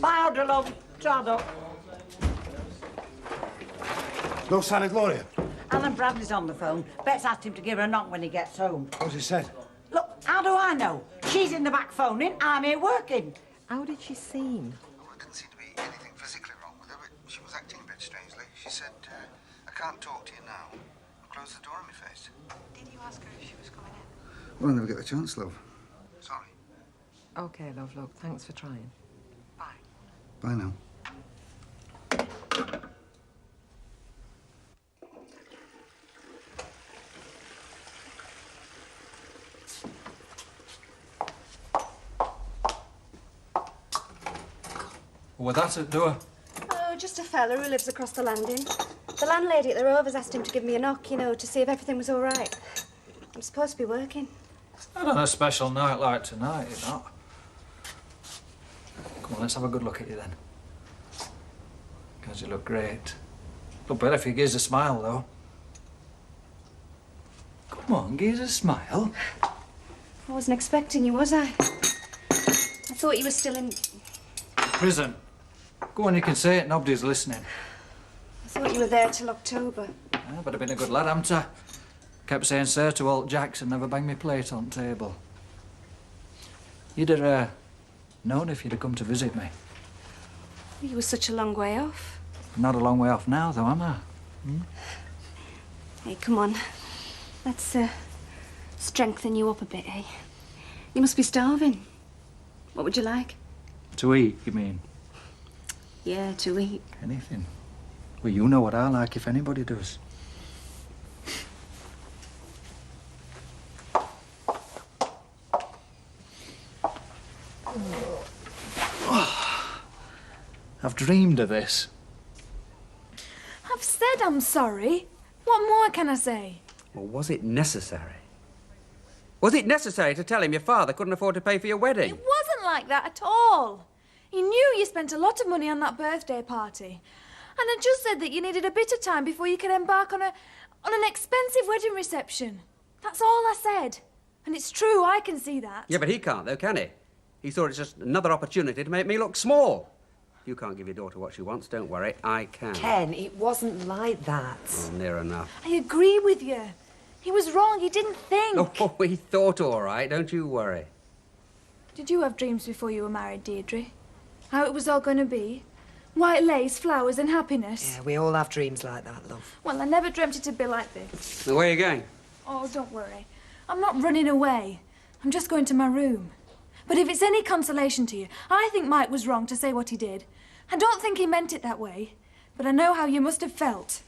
Bye, Audra, love. Trado. No sign of Gloria? Alan Bradley's on the phone. Bet's asked him to give her a knock when he gets home. What's he said? Look, how do I know? She's in the back phoning, I'm here working. How did she seem? Oh, there didn't seem to be anything physically wrong with her, but she was acting a bit strangely. She said, I can't talk to you now. I'll close the door in my face. Did you ask her if she was coming in? Well, I never get the chance, love. Sorry. OK, love, look, thanks for trying. Bye. Bye now. Well, that's at door. Oh, just a fella who lives across the landing. The landlady at the Rovers asked him to give me a knock, you know, to see if everything was all right. I'm supposed to be working. Not on a special night like tonight, you're not. Come on, let's have a good look at you then. Because you look great. Look better if you gives a smile, though. Come on, give us a smile. I wasn't expecting you, was I? I thought you were still in... Prison. Go on, you can say it, nobody's listening. I thought you were there till October. Yeah, but I've been a good lad, haven't I? Kept saying sir to old Jackson, never banged me plate on table. You'd have known if you'd have come to visit me. You were such a long way off. Not a long way off now, though, am I? Hmm? Hey, come on. Let's strengthen you up a bit, eh? You must be starving. What would you like? To eat, you mean? Yeah, to eat. Anything. Well, you know what I like if anybody does. I've dreamed of this. I've said I'm sorry. What more can I say? Well, was it necessary? Was it necessary to tell him your father couldn't afford to pay for your wedding? It wasn't like that at all. He knew you spent a lot of money on that birthday party. And I just said that you needed a bit of time before you could embark on an expensive wedding reception. That's all I said. And it's true, I can see that. Yeah, but he can't, though, can he? He thought it's just another opportunity to make me look small. You can't give your daughter what she wants, don't worry. I can. Ken, it wasn't like that. Oh, near enough. I agree with you. He was wrong, he didn't think. Oh, he thought all right, don't you worry. Did you have dreams before you were married, Deirdre? How it was all going to be? White lace, flowers and happiness? Yeah, we all have dreams like that, love. Well, I never dreamt it'd be like this. Now, where are you going? Oh, don't worry. I'm not running away. I'm just going to my room. But if it's any consolation to you, I think Mike was wrong to say what he did. I don't think he meant it that way, but I know how you must have felt.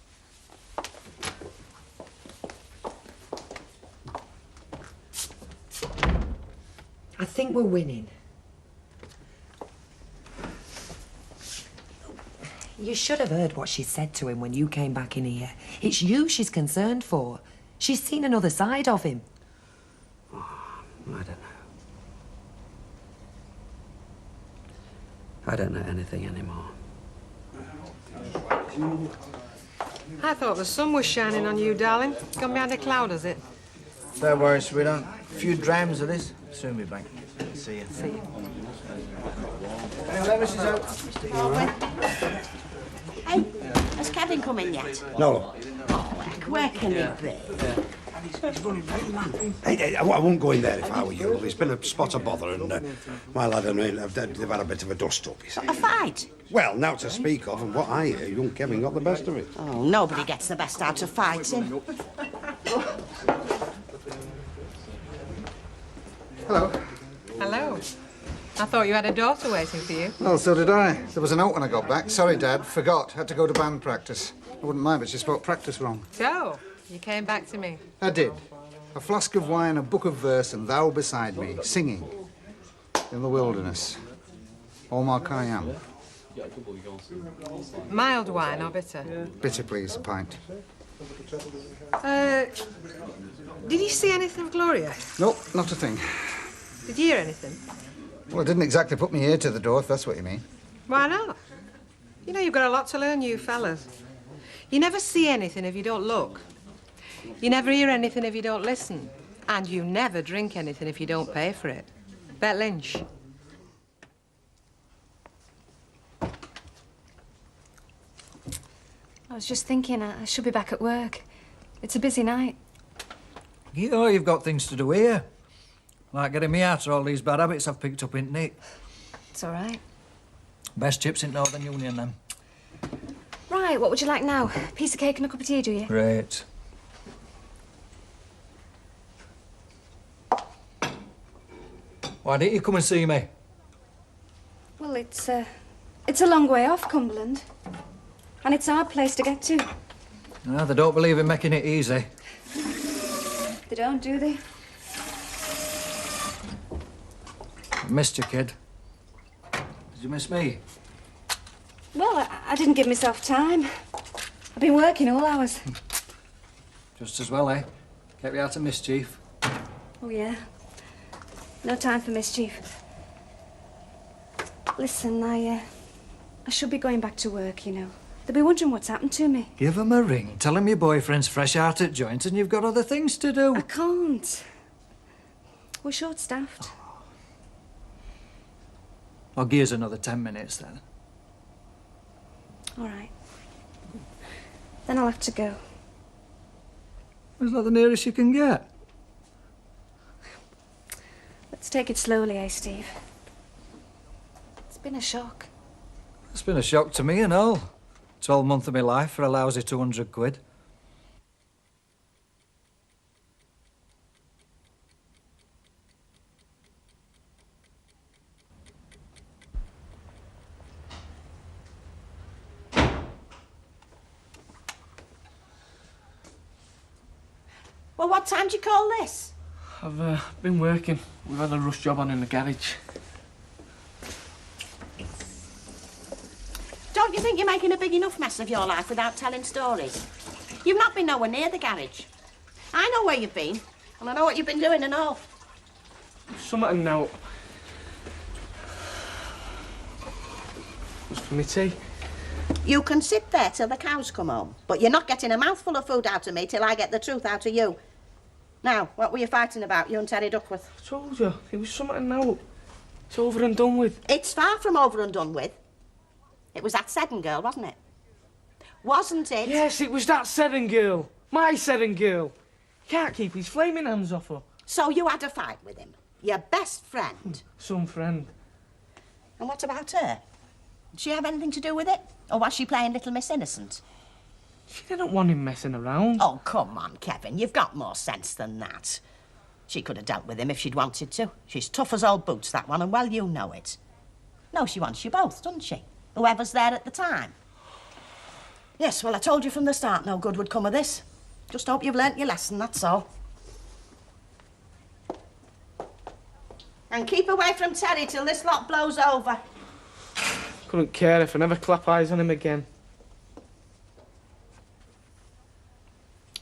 I think we're winning. You should have heard what she said to him when you came back in here. It's you she's concerned for. She's seen another side of him. Oh, I don't know. I don't know anything anymore. I thought the sun was shining on you, darling. Gone behind a cloud, has it? Don't worry, sweetheart. A few drams of this. Soon be back. See you. See you. Hello, Mrs. Oak. Hey, has Kevin come in yet? No. Oh, heck, where can he be? Hey, I won't go in there if I were you, love. It's been a spot of bother and, well, I don't know, they've had a bit of a dust-up, you see. A fight? Well, now to speak of, and what I hear, young Kevin got the best of it. Oh, nobody gets the best out of fighting. Hello. Hello. I thought you had a daughter waiting for you. Well, so did I. There was a note when I got back. Sorry, Dad. Forgot. Had to go to band practice. I wouldn't mind, but she spoke practice wrong. So, you came back to me. I did. A flask of wine, a book of verse, and thou beside me, singing. In the wilderness. Omar Khayyam. Mild wine or bitter? Bitter, please, a pint. Did you see anything of Gloria? Nope, not a thing. Did you hear anything? Well, it didn't exactly put me ear to the door, if that's what you mean. Why not? You know, you've got a lot to learn, you fellas. You never see anything if you don't look. You never hear anything if you don't listen. And you never drink anything if you don't pay for it. Bet Lynch. I was just thinking I should be back at work. It's a busy night. You know you've got things to do here. Like getting me out of all these bad habits I've picked up in Nick. It's all right. Best chips in Northern Union, then. Right, what would you like now? Piece of cake and a cup of tea, do you? Great. Why didn't you come and see me? Well, it's a long way off, Cumberland. And it's our place to get to. No, they don't believe in making it easy. They don't, do they? Missed you, kid. Did you miss me? Well, I didn't give myself time. I've been working all hours. Just as well, eh? Kept you out of mischief. Oh, yeah. No time for mischief. Listen, I should be going back to work, you know. They'll be wondering what's happened to me. Give him a ring. Tell him your boyfriend's fresh out at joint and you've got other things to do. I can't. We're short-staffed. I'll give us another 10 minutes, then. All right. Then I'll have to go. Is that the nearest you can get? Let's take it slowly, eh, Steve? It's been a shock. It's been a shock to me and all. 12 months of my life for a lousy 200 quid. Well, what time do you call this? I've been working. We've had a rush job on in the garage. Don't you think you're making a big enough mess of your life without telling stories? You've not been nowhere near the garage. I know where you've been, and I know what you've been doing and all. Something now. What's for me tea? You can sit there till the cows come home, but you're not getting a mouthful of food out of me till I get the truth out of you. Now, what were you fighting about, you and Terry Duckworth? I told you, it was something now. It's over and done with. It's far from over and done with. It was that Seddon girl, wasn't it? Wasn't it? Yes, it was that Seddon girl. My Seddon girl. Can't keep his flaming hands off her. So you had a fight with him? Your best friend? Some friend. And what about her? Did she have anything to do with it? Or was she playing Little Miss Innocent? She didn't want him messing around. Oh, come on, Kevin. You've got more sense than that. She could have dealt with him if she'd wanted to. She's tough as old boots, that one, and well, you know it. No, she wants you both, doesn't she? Whoever's there at the time. Yes, well, I told you from the start no good would come of this. Just hope you've learnt your lesson, that's all. And keep away from Terry till this lot blows over. Couldn't care if I never clap eyes on him again.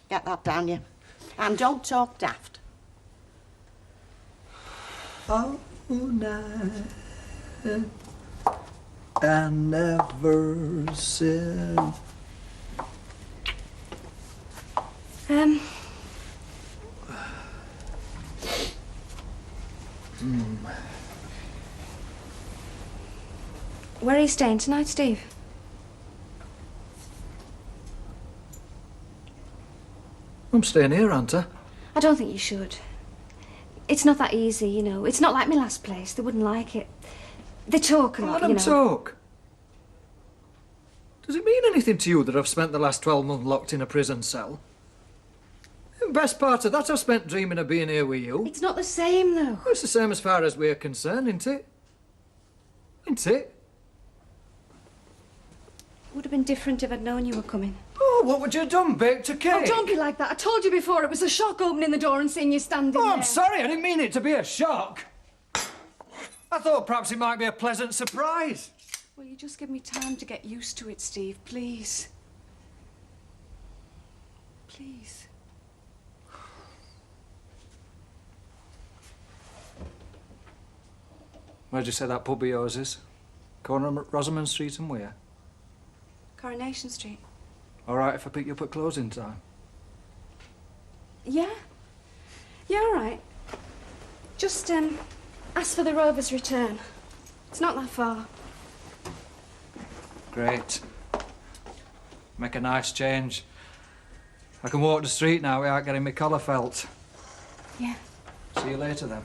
Get that down you. And don't talk daft. Oh, night and never said. Where are you staying tonight, Steve? I'm staying here, aren't I? I don't think you should. It's not that easy, you know. It's not like my last place. They wouldn't like it. They talk a lot, Let them you know. talk. Does it mean anything to you that I've spent the last 12 months locked in a prison cell? The best part of that I've spent dreaming of being here with you. It's not the same, though. Well, it's the same as far as we're concerned, isn't it? Isn't it? Would have been different if I'd known you were coming. Oh, what would you have done? Baked a cake? Oh, don't be like that. I told you before it was a shock opening the door and seeing you standing Oh, there. I'm sorry. I didn't mean it to be a shock. I thought perhaps it might be a pleasant surprise. Will you just give me time to get used to it, Steve, please? Please. Where'd you say that pub of yours is? Corner of Rosamond Street and where? Coronation Street. All right if I pick you up at closing time? Yeah. Yeah, all right. Just, ask for the Rover's return. It's not that far. Great. Make a nice change. I can walk the street now without getting my collar felt. Yeah. See you later, then.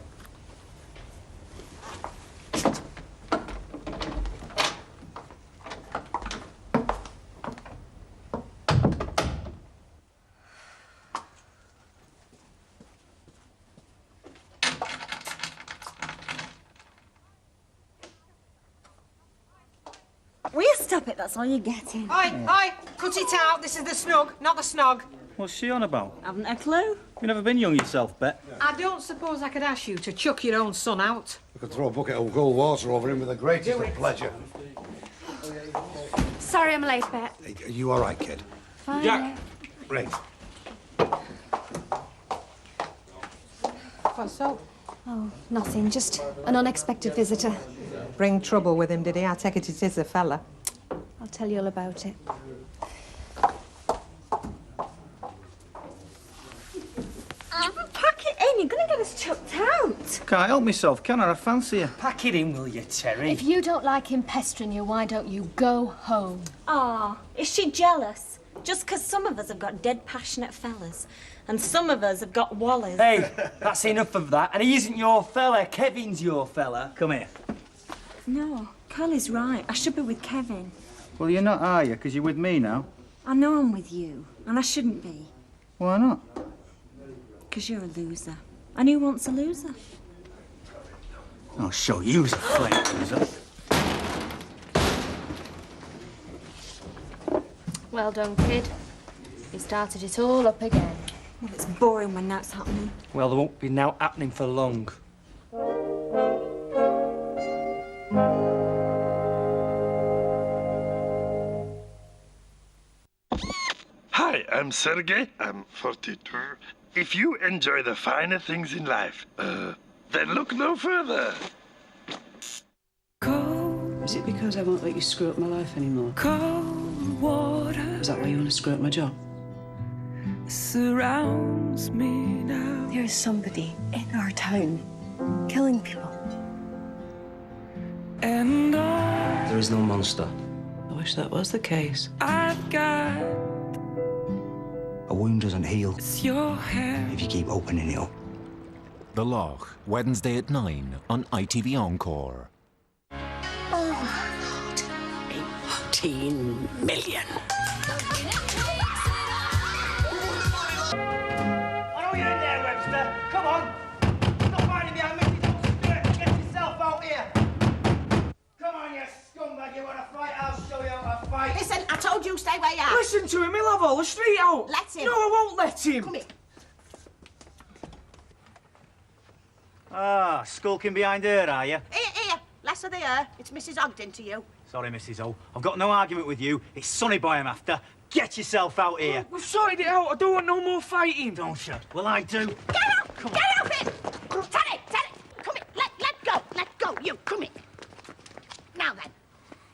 Will you stop it? That's all you're getting. Oi! Cut it out. This is the snug, not the snog. What's she on about? Haven't a clue. You've never been young yourself, Bet. I don't suppose I could ask you to chuck your own son out. You could throw a bucket of cold water over him with the greatest of pleasure. Sorry I'm late, Bet. Are you all right, kid? Fine. Jack. Right. What's up? Oh, nothing. Just an unexpected visitor. Bring trouble with him, did he? I take it is a fella. I'll tell you all about it. Pack it in. You're going to get us chucked out. Can't help myself, can I? I fancy you. Pack it in, will you, Terry? If you don't like him pestering you, why don't you go home? Ah, is she jealous? Just 'cause some of us have got dead passionate fellas, and some of us have got wallers. Hey, that's enough of that. And he isn't your fella. Kevin's your fella. Come here. No, Carly's right. I should be with Kevin. Well, you're not, are you? Because you're with me now. I know I'm with you, and I shouldn't be. Why not? 'Cause you're a loser. And who wants a loser? I'll show you a flame loser. Well done, kid. You started it all up again. Well, it's boring when that's happening. Well, there won't be now happening for long. Hi, I'm Sergey. I'm 42. If you enjoy the finer things in life, then look no further. Is it because I won't let you screw up my life anymore? Cold water. Is that why you want to screw up my job? Surrounds me now. There is somebody in our town killing people. And There is no monster. I wish that was the case. I've got A wound doesn't heal your hand. if you keep opening it up. The Loch, Wednesday at 9 on ITV Encore. 18 million. I know you're in there, Webster. Come on. Stop hiding behind me. Get yourself out here. Come on, you scumbag. You want to fight? I'll show you how to fight. Listen, I told you stay where you are. Listen to him. He'll have all the street out. Let him. No, I won't let him. Come here. Ah, skulking behind her, are you? Here. Less of the air. It's Mrs. Ogden to you. Sorry, Mrs. O. I've got no argument with you. It's Sonny Boy I'm after. Get yourself out here. We've sorted it out. I don't want no more fighting. Don't you? Well, I do. Get out! Get out of it! Teddy! Come here. Let go. You, come here. Now then,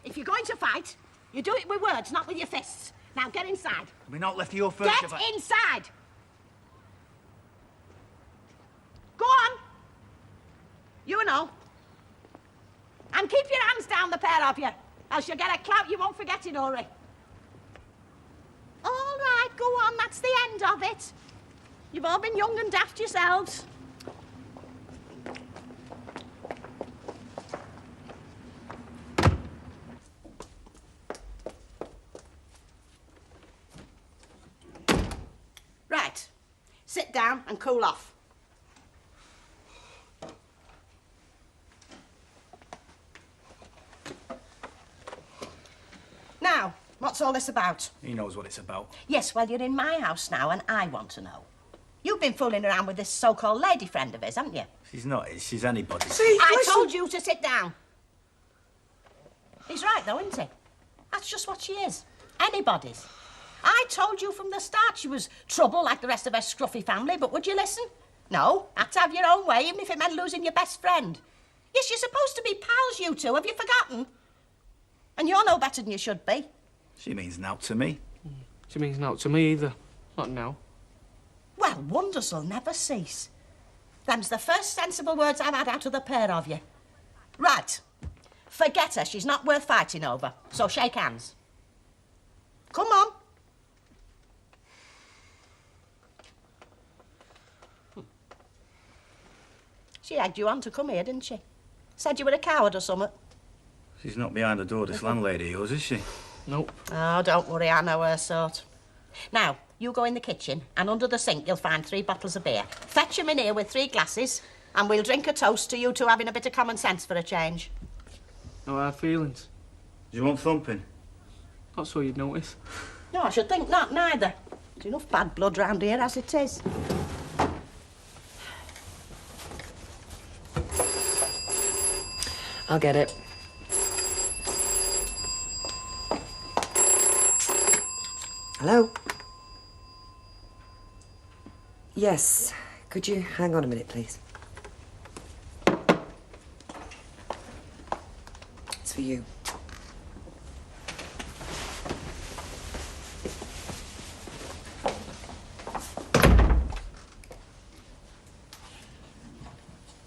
if you're going to fight, you do it with words, not with your fists. Now get inside. We're not left your furniture. Get inside! Go on. You and all. And keep your hands down, the pair of you, else you'll get a clout you won't forget it, Ori. All right, go on, that's the end of it. You've all been young and daft yourselves. Right, sit down and cool off. Now, what's all this about? He knows what it's about. Yes, well, you're in my house now, and I want to know. You've been fooling around with this so-called lady friend of his, haven't you? She's not his. She's anybody's. See, I told you to sit down. He's right, though, isn't he? That's just what she is. Anybody's. I told you from the start she was trouble like the rest of her scruffy family, but would you listen? No, had to have your own way, even if it meant losing your best friend. Yes, you're supposed to be pals, you two. Have you forgotten? And you're no better than you should be. She means naught to me. She means naught to me either. Not now. Well, wonders will never cease. Them's the first sensible words I've had out of the pair of you. Right. Forget her. She's not worth fighting over. So shake hands. Come on. She egged you on to come here, didn't she? Said you were a coward or something. She's not behind the door, this landlady of yours, is she? Nope. Oh, don't worry, I know her sort. Now, you go in the kitchen, and under the sink you'll find 3 bottles of beer. Fetch 'em in here with 3 glasses, and we'll drink a toast to you two having a bit of common sense for a change. No hard feelings. Do you want thumping? Not so you'd notice. No, I should think not, neither. There's enough bad blood round here as it is. I'll get it. Hello? Yes. Could you hang on a minute, please? It's for you.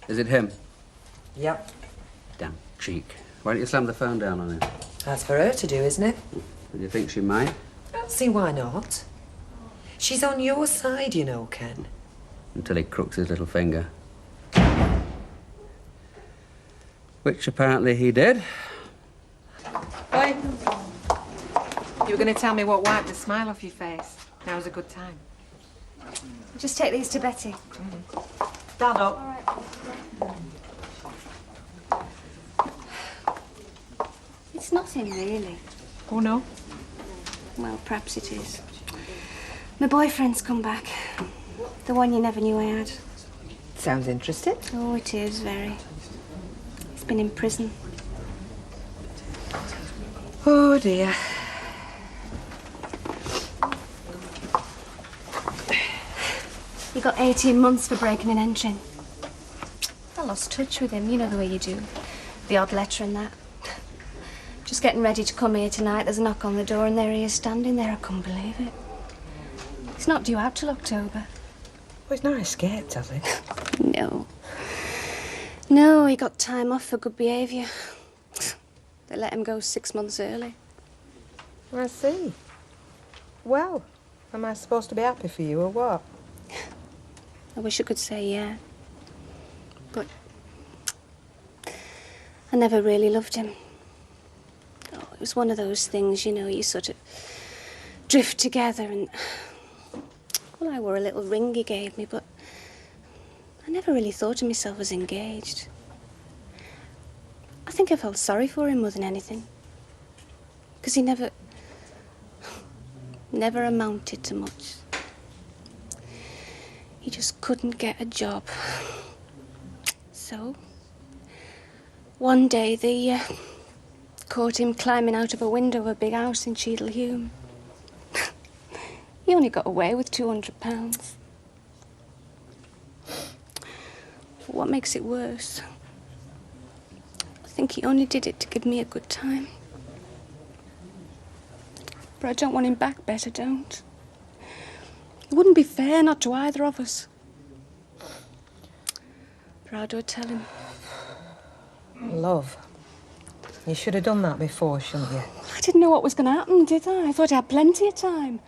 Is it him? Yep. Damn cheek. Why don't you slam the phone down on him? That's for her to do, isn't it? Do you think she might? See, why not? She's on your side, you know, Ken. Until he crooks his little finger. Which apparently he did. Hey, you were going to tell me what wiped the smile off your face. Now's a good time. Just take these to Betty. Stand up. It's nothing, really. Oh, no? Well, perhaps it is. My boyfriend's come back. The one you never knew I had. Sounds interesting. Oh, it is, very. He's been in prison. Oh, dear. He got 18 months for breaking and entering. I lost touch with him, you know the way you do. The odd letter and that. Just getting ready to come here tonight, there's a knock on the door and there he is standing there. I couldn't believe it. He's not due out till October. Well, he's not escaped, has he? No. No, he got time off for good behaviour. They let him go 6 months early. I see. Well, am I supposed to be happy for you or what? I wish I could say yeah. But I never really loved him. Oh, it was one of those things, you know, you sort of drift together and... Well, I wore a little ring he gave me, but I never really thought of myself as engaged. I think I felt sorry for him more than anything. Because he never amounted to much. He just couldn't get a job. So, one day they caught him climbing out of a window of a big house in Cheadle Hulme. He only got away with £200. But what makes it worse, I think he only did it to give me a good time. But I don't want him back, Bet, I don't. It wouldn't be fair not to either of us. But how do I tell him? Love. You should have done that before, shouldn't you? I didn't know what was going to happen, did I? I thought I had plenty of time.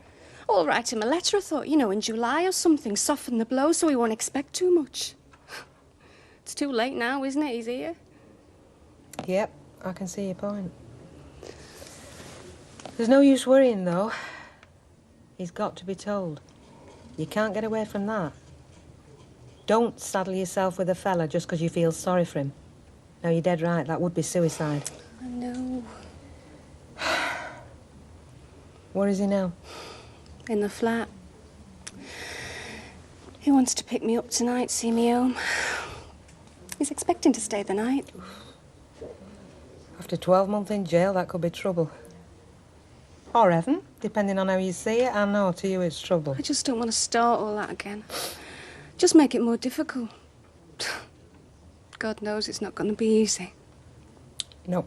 Oh, I'll write him a letter, I thought, you know, in July or something, soften the blow so he won't expect too much. It's too late now, isn't it? He's here. Yep, I can see your point. There's no use worrying, though. He's got to be told. You can't get away from that. Don't saddle yourself with a fella just because you feel sorry for him. No, you're dead right. That would be suicide. I know. Where is he now? In the flat. He wants to pick me up tonight, see me home. He's expecting to stay the night. After 12 months in jail, that could be trouble. Or heaven, depending on how you see it. I know, to you it's trouble. I just don't want to start all that again. Just make it more difficult. God knows it's not going to be easy. No.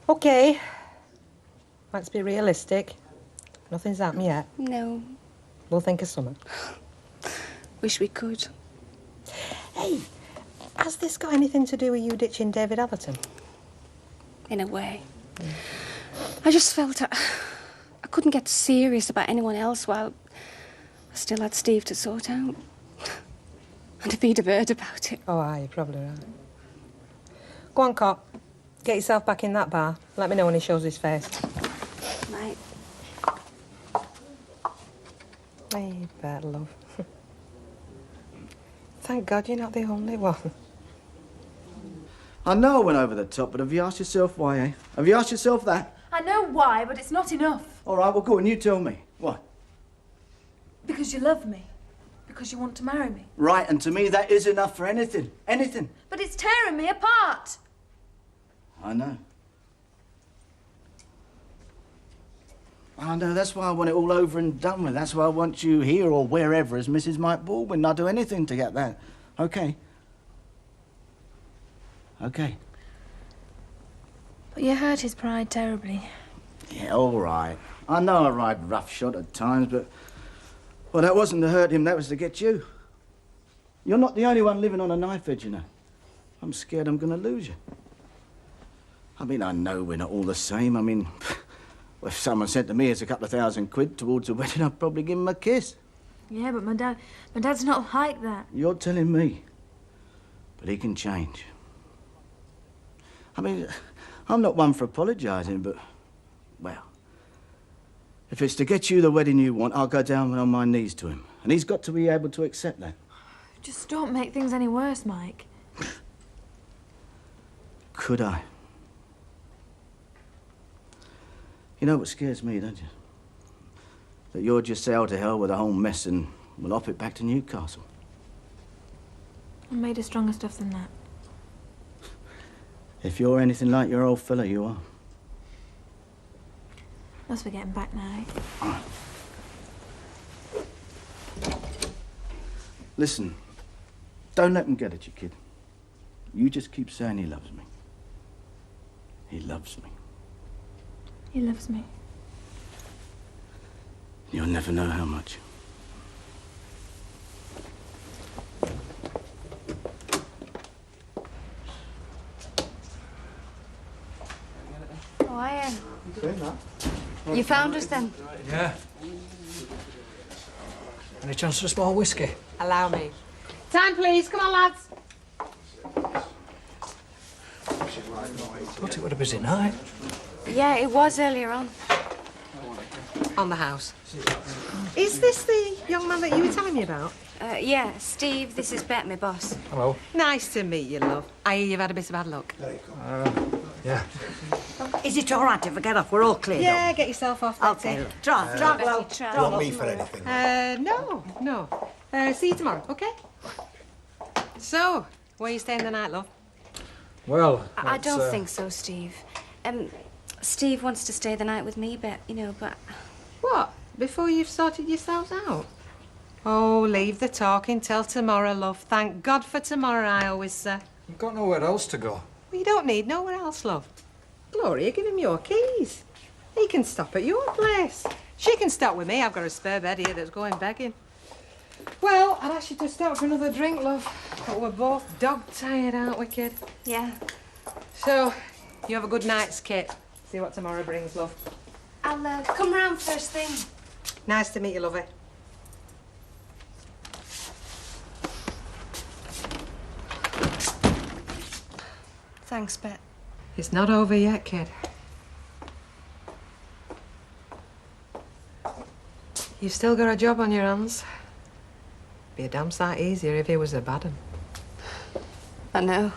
OK. Let's be realistic. Nothing's happened yet. No. We'll think of something. Wish we could. Hey, has this got anything to do with you ditching David Atherton? In a way. I just felt I couldn't get serious about anyone else while I still had Steve to sort out. And if he'd have heard about it. Oh, aye, you're probably right. Go on, cop. Get yourself back in that bar. Let me know when he shows his face. Right. Hey, you bet, love. Thank God you're not the only one. I know I went over the top, but have you asked yourself why, eh? Have you asked yourself that? I know why, but it's not enough. All right, well, go on, you tell me. Why? Because you love me. Because you want to marry me. Right, and to me that is enough for anything. Anything. But it's tearing me apart. I know. I know, that's why I want it all over and done with. That's why I want you here or wherever as Mrs. Mike Baldwin. I'll do anything to get that. Okay? Okay. But you hurt his pride terribly. Yeah, all right. I know I ride roughshod at times, but... Well, that wasn't to hurt him, that was to get you. You're not the only one living on a knife edge, you know. I'm scared I'm going to lose you. I mean, I know we're not all the same. I mean, well, if someone said to me it's a couple of £1,000 towards a wedding, I'd probably give him a kiss. Yeah, but my dad's not like that. You're telling me. But he can change. I mean, I'm not one for apologising, but, well, if it's to get you the wedding you want, I'll go down on my knees to him. And he's got to be able to accept that. Just don't make things any worse, Mike. Could I? You know what scares me, don't you? That you're just sailed to hell with the whole mess and we'll hop it back to Newcastle. I'm made of stronger stuff than that. If you're anything like your old fella, you are. Must be getting back now. Listen, don't let him get at you, kid. You just keep saying he loves me. He loves me. He loves me. You'll never know how much. Oh, I am. You found us then? Yeah. Any chance for a small whiskey? Allow me. Time, please. Come on, lads. Thought it would a busy night. Yeah, it was earlier on. On the house. Is this the young man that you were telling me about? Yeah, Steve, this is Bet, my boss. Hello. Nice to meet you, love. I hear you've had a bit of bad luck. Yeah. Is it all right if I get off? We're all cleared Yeah, up. get yourself off. Okay, Betty. drop low. Want me for anything? No. See you tomorrow, okay? So, where you staying the night, love? Well, I don't think so, Steve. Steve wants to stay the night with me, Bet, you know, but... What? Before you've sorted yourselves out? Oh, leave the talking till tomorrow, love. Thank God for tomorrow, I always say. You've got nowhere else to go. Well, you don't need nowhere else, love. Gloria, give him your keys. He can stop at your place. She can stop with me. I've got a spare bed here that's going begging. Well, I'd ask you to stop for another drink, love. But we're both dog-tired, aren't we, kid? Yeah. So, you have a good night's kit. See what tomorrow brings, love. I'll come round first thing. Nice to meet you, lovey. Thanks, Bet. It's not over yet, kid. You've still got a job on your hands. Be a damn sight easier if he was a bad 'un. I know.